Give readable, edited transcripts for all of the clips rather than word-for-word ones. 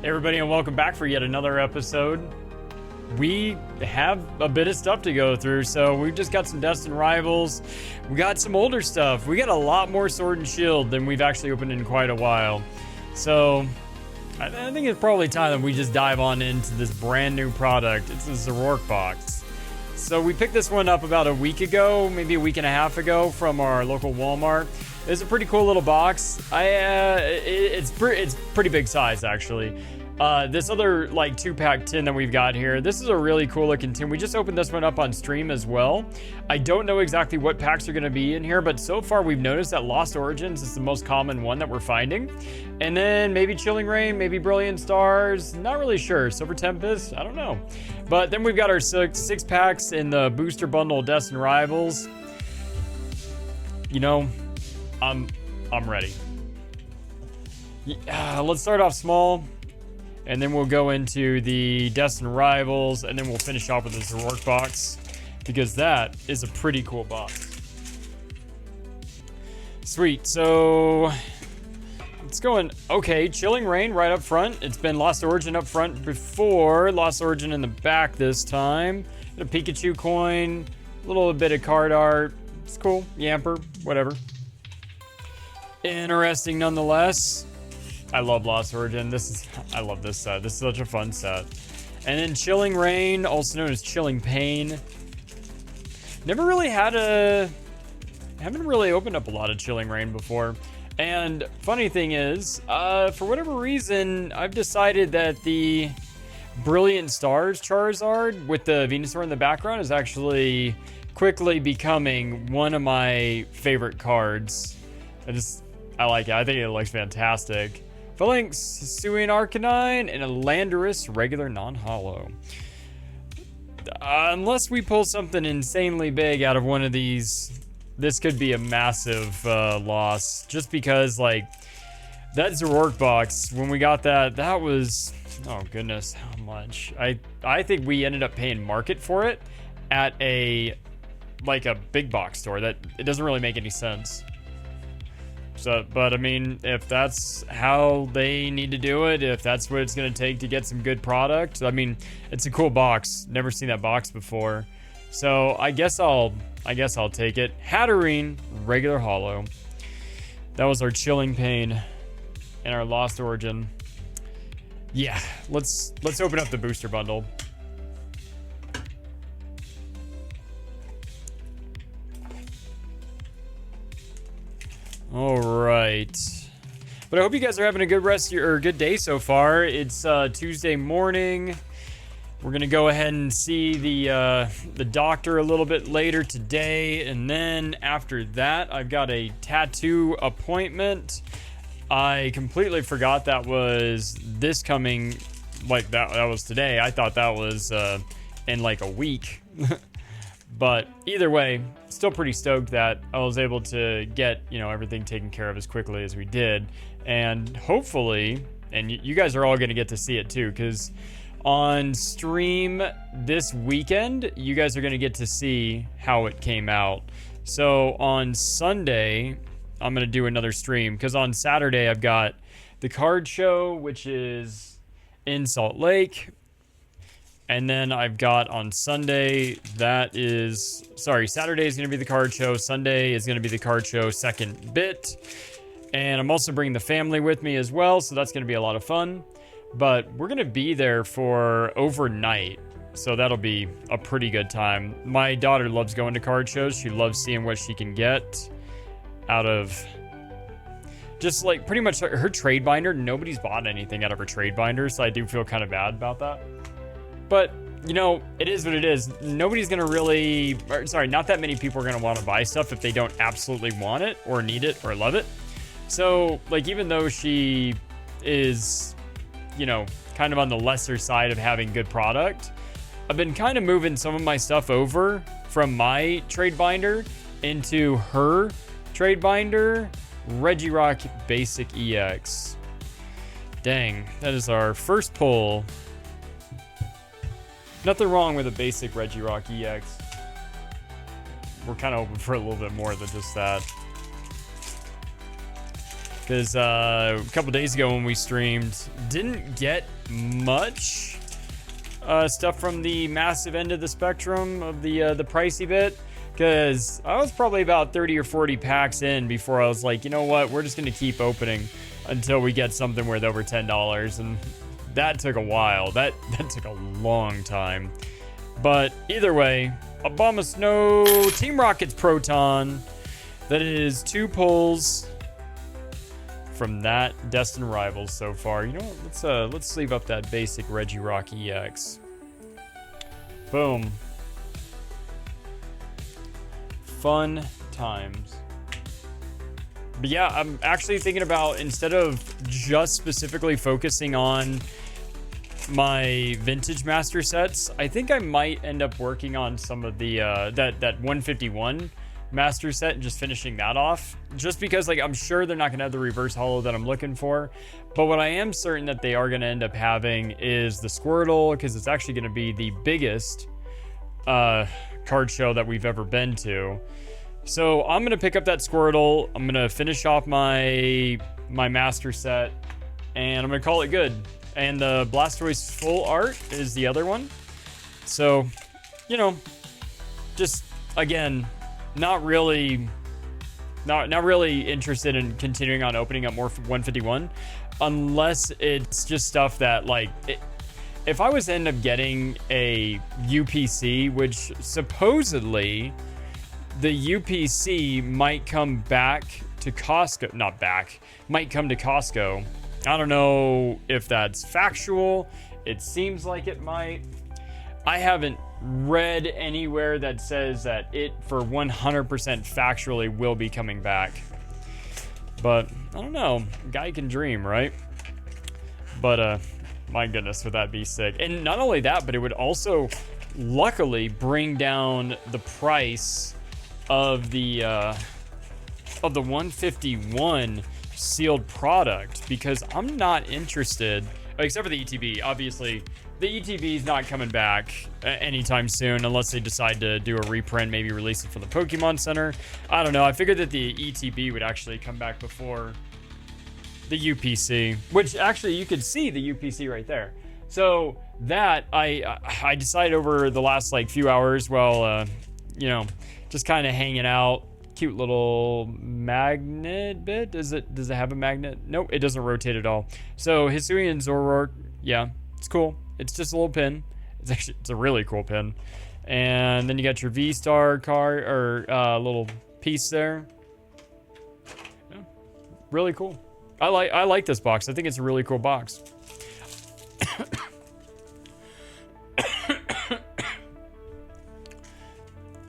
Hey everybody, and welcome back for yet another episode. We have a bit of stuff to go through, so we've just got some Destined Rivals. We got some older stuff. We got a lot more Sword and Shield than we've actually opened in quite a while. So I think it's probably time that we just dive on into this brand new product. It's the Zoroark box. So we picked this one up about a week ago, maybe a week and a half ago from our local Walmart. It's a pretty cool little box. It's pretty big size actually. This other like 2-pack tin that we've got here, this is a really cool looking tin. We just opened this one up on stream as well. I don't know exactly what packs are going to be in here, but so far we've noticed that Lost Origins is the most common one that we're finding. And then maybe Chilling Reign, maybe Brilliant Stars, not really sure. Silver Tempest, I don't know. But then we've got our six packs in the booster bundle Destined Rivals. You know, I'm ready. Let's start off small. And then we'll go into the Destined Rivals, and then we'll finish off with the Zoroark box, because that is a pretty cool box. Sweet, so it's going okay. Chilling Reign right up front. It's been Lost Origin up front before. Lost Origin in the back this time. A Pikachu coin, a little bit of card art. It's cool. Yamper, whatever. Interesting nonetheless. I love Lost Origin. I love this set. This is such a fun set. And then Chilling Reign, also known as Chilling Pain. Haven't really opened up a lot of Chilling Reign before. And funny thing is, for whatever reason, I've decided that the Brilliant Stars Charizard with the Venusaur in the background is actually quickly becoming one of my favorite cards. I like it. I think it looks fantastic. Phalanx, Hisuian Arcanine, and a Landorus regular non-holo. Unless we pull something insanely big out of one of these, this could be a massive loss. Just because, like, that Zoroark box, when we got that was, oh goodness, how much? I think we ended up paying market for it at a big box store. That it doesn't really make any sense. So, but I mean, if that's how they need to do it, if that's what it's going to take to get some good product, I mean, it's a cool box. Never seen that box before. So I guess I'll take it. Hatterene, regular holo. That was our Chilling Pain and our Lost Origin. Yeah, let's open up the booster bundle. All right, but I hope you guys are having a good good day so far. It's Tuesday morning. We're gonna go ahead and see the doctor a little bit later today, and then after that, I've got a tattoo appointment. I completely forgot that was this coming, like that was today. I thought that was in like a week. But either way, still pretty stoked that I was able to get, everything taken care of as quickly as we did. And hopefully, and you guys are all going to get to see it too, because on stream this weekend, you guys are going to get to see how it came out. So on Sunday, I'm going to do another stream, because on Saturday, I've got the card show, which is in Salt Lake. And then I've got on Sunday, Saturday is going to be the card show. Sunday is going to be the card show second bit. And I'm also bringing the family with me as well, so that's going to be a lot of fun. But we're going to be there for overnight, so that'll be a pretty good time. My daughter loves going to card shows. She loves seeing what she can get out of just like pretty much her trade binder. Nobody's bought anything out of her trade binder, so I do feel kind of bad about that. But, it is what it is. Nobody's going to not that many people are going to want to buy stuff if they don't absolutely want it or need it or love it. So, like, even though she is, kind of on the lesser side of having good product, I've been kind of moving some of my stuff over from my trade binder into her trade binder, Regirock Basic EX. Dang, that is our first pull. Nothing wrong with a basic Regirock EX. We're kind of hoping for a little bit more than just that. because a couple days ago when we streamed, didn't get much stuff from the massive end of the spectrum of the pricey bit, because I was probably about 30 or 40 packs in before I was like, you know what, we're just going to keep opening until we get something worth over $10, and that took a while. That took a long time. But either way, Obama Snow, Team Rocket's Proton. That is 2 pulls from that Destined Rivals so far. You know what? Let's sleeve up that basic Regirock EX. Boom. Fun times. But yeah, I'm actually thinking about, instead of just specifically focusing on my vintage master sets, I think I might end up working on some of the that 151 master set and just finishing that off, just because like I'm sure they're not gonna have the reverse holo that I'm looking for, but what I am certain that they are gonna end up having is the Squirtle, because it's actually gonna be the biggest card show that we've ever been to. So I'm gonna pick up that Squirtle, I'm gonna finish off my master set, and I'm gonna call it good. And the Blastoise full art is the other one. So, you know, just again, not really interested in continuing on opening up more 151, unless it's just stuff that like if I was to end up getting a UPC, which supposedly the UPC might come back to Costco, might come to Costco. I don't know if that's factual. It seems like it might. I haven't read anywhere that says that it for 100% factually will be coming back. But I don't know. Guy can dream, right? But my goodness, would that be sick? And not only that, but it would also luckily bring down the price of the 151 sealed product, because I'm not interested, except for the ETB. Obviously, the ETB is not coming back anytime soon unless they decide to do a reprint, maybe release it from the Pokemon Center. I don't know. I figured that the ETB would actually come back before the UPC, which actually you could see the UPC right there. So that I decided over the last like few hours while you know, just kind of hanging out. Cute little magnet bit. Does it have a magnet? Nope, it doesn't rotate at all. So Hisuian Zoroark, yeah, it's cool. It's just a little pin. It's a really cool pin. And then you got your V-Star card or little piece there. Yeah, really cool. I like this box. I think it's a really cool box.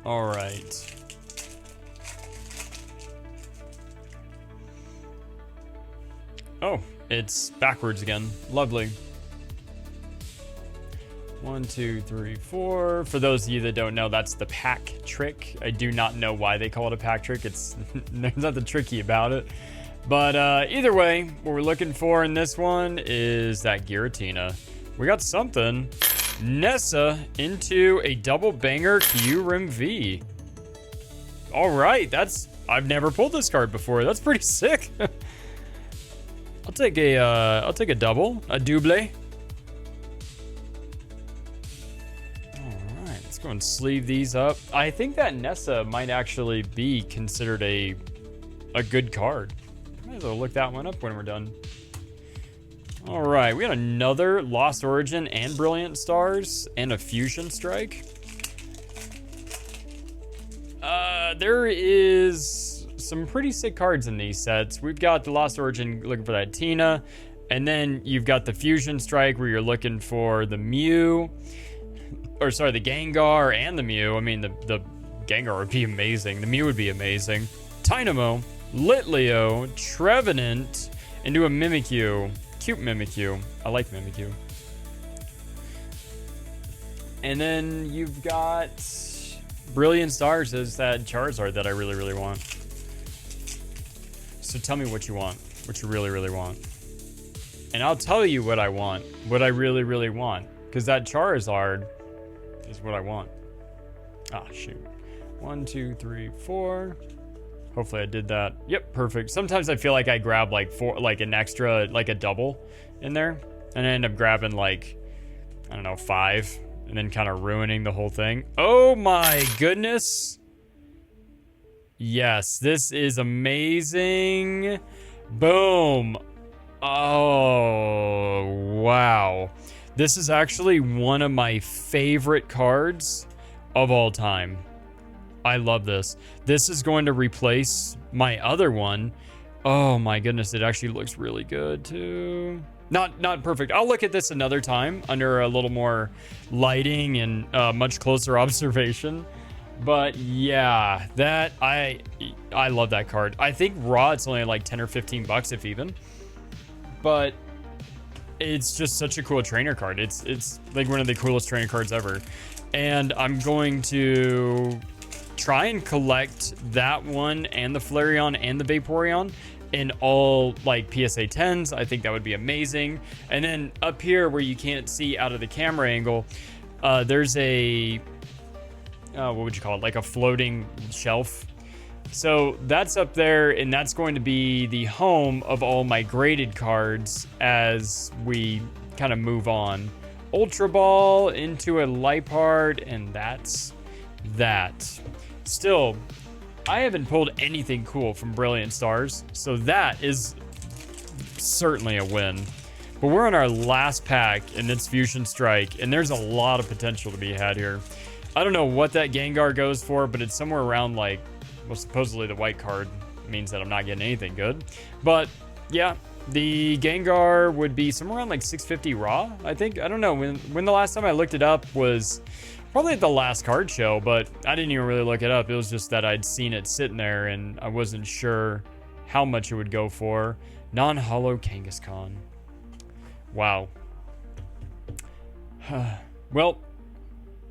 All right. Oh, it's backwards again. Lovely. 1, 2, 3, 4. For those of you that don't know, that's the pack trick. I do not know why they call it a pack trick. There's nothing tricky about it. But either way, what we're looking for in this one is that Giratina. We got something. Nessa into a double banger Kyurem V. All right, I've never pulled this card before. That's pretty sick. I'll take a double, a double. All right, let's go and sleeve these up. I think that Nessa might actually be considered a good card. Might as well look that one up when we're done. All right, we got another Lost Origin and Brilliant Stars and a Fusion Strike. There is some pretty sick cards in these sets. We've got the Lost Origin looking for that Tina, and then you've got the Fusion Strike where you're looking for the Mew, or sorry, the Gengar and the Mew. I mean, the Gengar would be amazing. The Mew would be amazing. Dynamo, Litleo, Trevenant, into a Mimikyu. Cute Mimikyu. I like Mimikyu. And then you've got Brilliant Stars as that Charizard that I really, really want. So tell me what you want. What you really, really want. And I'll tell you what I want. What I really, really want. Because that Charizard is what I want. Ah, shoot. 1, 2, 3, 4. Hopefully I did that. Yep, perfect. Sometimes I feel like I grab like an extra, like a double in there, and I end up grabbing like, I don't know, 5, and then kind of ruining the whole thing. Oh my goodness. Yes, this is amazing. Boom. Oh, wow. This is actually one of my favorite cards of all time. I love this. This is going to replace my other one. Oh my goodness, it actually looks really good too. Not perfect. I'll look at this another time under a little more lighting and much closer observation. But yeah, that I love that card. I think raw it's only like 10 or 15 bucks if even. But it's just such a cool trainer card. It's like one of the coolest trainer cards ever. And I'm going to try and collect that one and the Flareon and the Vaporeon in all like PSA 10s. I think that would be amazing. And then up here where you can't see out of the camera angle, there's a what would you call it, like a floating shelf. So that's up there, and that's going to be the home of all my graded cards as we kind of move on. Ultra Ball into a Lipard, and that's that. Still, I haven't pulled anything cool from Brilliant Stars, so that is certainly a win. But we're on our last pack, and it's Fusion Strike, and there's a lot of potential to be had here. I don't know what that Gengar goes for, but it's somewhere around like, well, supposedly the white card means that I'm not getting anything good. But yeah, the Gengar would be somewhere around like 650 raw, I think. I don't know, when the last time I looked it up was probably at the last card show, but I didn't even really look it up. It was just that I'd seen it sitting there and I wasn't sure how much it would go for. Non-holo Kangaskhan. Wow. Well,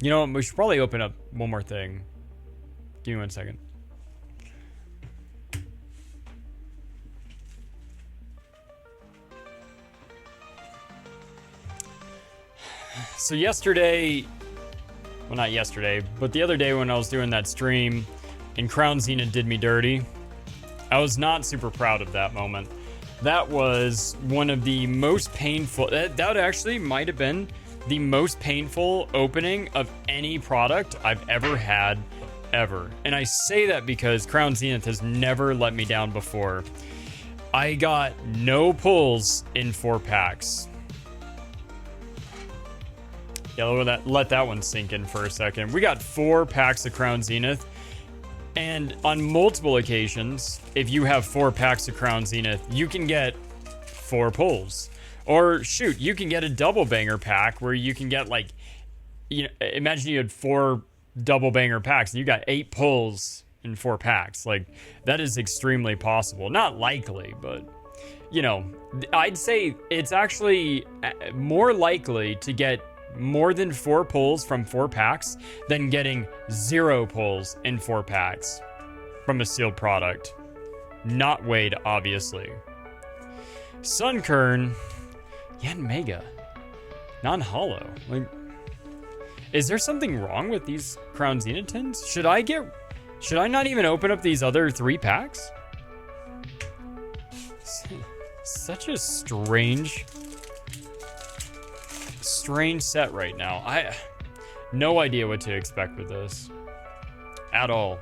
you know what? We should probably open up one more thing. Give me 1 second. So yesterday, well, not yesterday, but the other day when I was doing that stream and Crown Zenith did me dirty, I was not super proud of that moment. That was one of the most painful, that actually might have been the most painful opening of any product I've ever had, ever. And I say that because Crown Zenith has never let me down before. I got no pulls in 4 packs. Yeah, let that one sink in for a second. We got 4 packs of Crown Zenith. And on multiple occasions, if you have 4 packs of Crown Zenith, you can get 4 pulls. Or shoot, you can get a double banger pack where you can get like, you know, imagine you had 4 double banger packs and you got 8 pulls in 4 packs. Like, that is extremely possible. Not likely, but you know, I'd say it's actually more likely to get more than 4 pulls from 4 packs than getting 0 pulls in 4 packs from a sealed product. Not Wade, obviously. Sunkern, Yanmega, non-holo. Like, is there something wrong with these Crown Zenith tins? Should I not even open up these other 3 packs? Such a strange set right now. I no idea what to expect with this at all.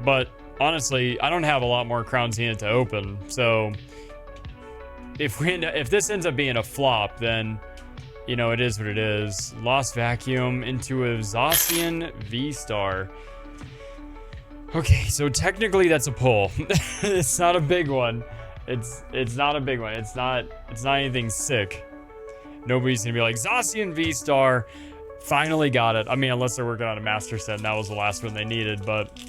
But honestly, I don't have a lot more Crown Zenith to open, so if this ends up being a flop, then you know it is what it is. Lost Vacuum into a Zacian V-Star. Okay, so technically that's a pull. It's not a big one. It's not a big one. It's not anything sick. Nobody's gonna be like, Zacian V-Star finally got it. I mean, unless they're working on a master set and that was the last one they needed, but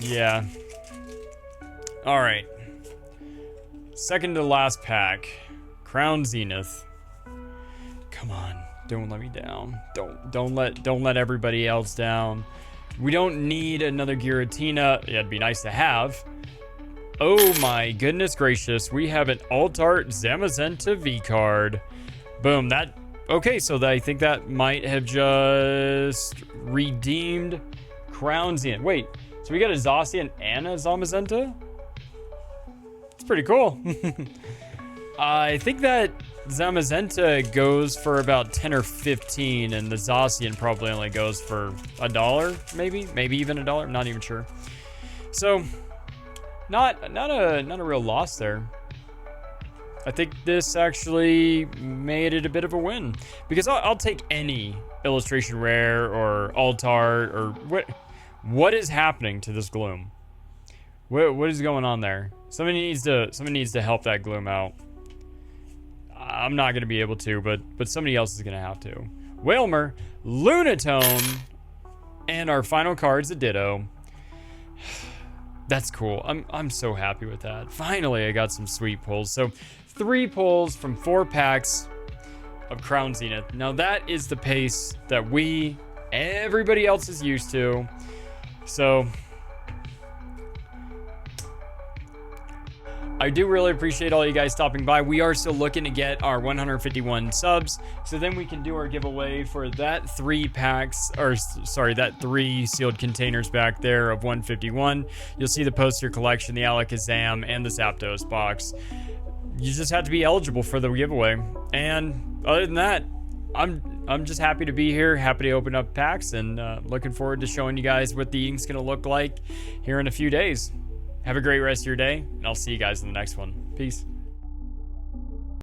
yeah. Alright. Second to last pack. Crown Zenith. Come on. Don't let me down. Don't let everybody else down. We don't need another Giratina. It'd be nice to have. Oh my goodness gracious. We have an Alt-Art Zamazenta V card. Boom. Okay, so I think that might have just redeemed Crownsian. Wait, so we got a Zacian and a Zamazenta? It's pretty cool. I think that Zamazenta goes for about 10 or 15, and the Zacian probably only goes for $1, maybe even $1. I'm not even sure. So, not a real loss there. I think this actually made it a bit of a win, because I'll take any illustration rare or alt art or what is happening to this Gloom. What is going on there? Somebody needs to help that Gloom out. I'm not gonna be able to, but somebody else is gonna have to. Whalmer, Lunatone, and our final card's a Ditto. That's cool. I'm so happy with that. Finally, I got some sweet pulls. So 3 pulls from 4 packs of Crown Zenith. Now that is the pace that everybody else is used to. So I do really appreciate all you guys stopping by. We are still looking to get our 151 subs, so then we can do our giveaway for that 3 packs, or sorry, that 3 sealed containers back there of 151. You'll see the poster collection, the Alakazam, and the Zapdos box. You just have to be eligible for the giveaway. And other than that, I'm just happy to be here, happy to open up packs, and looking forward to showing you guys what the ink's gonna look like here in a few days. Have a great rest of your day, and I'll see you guys in the next one. Peace.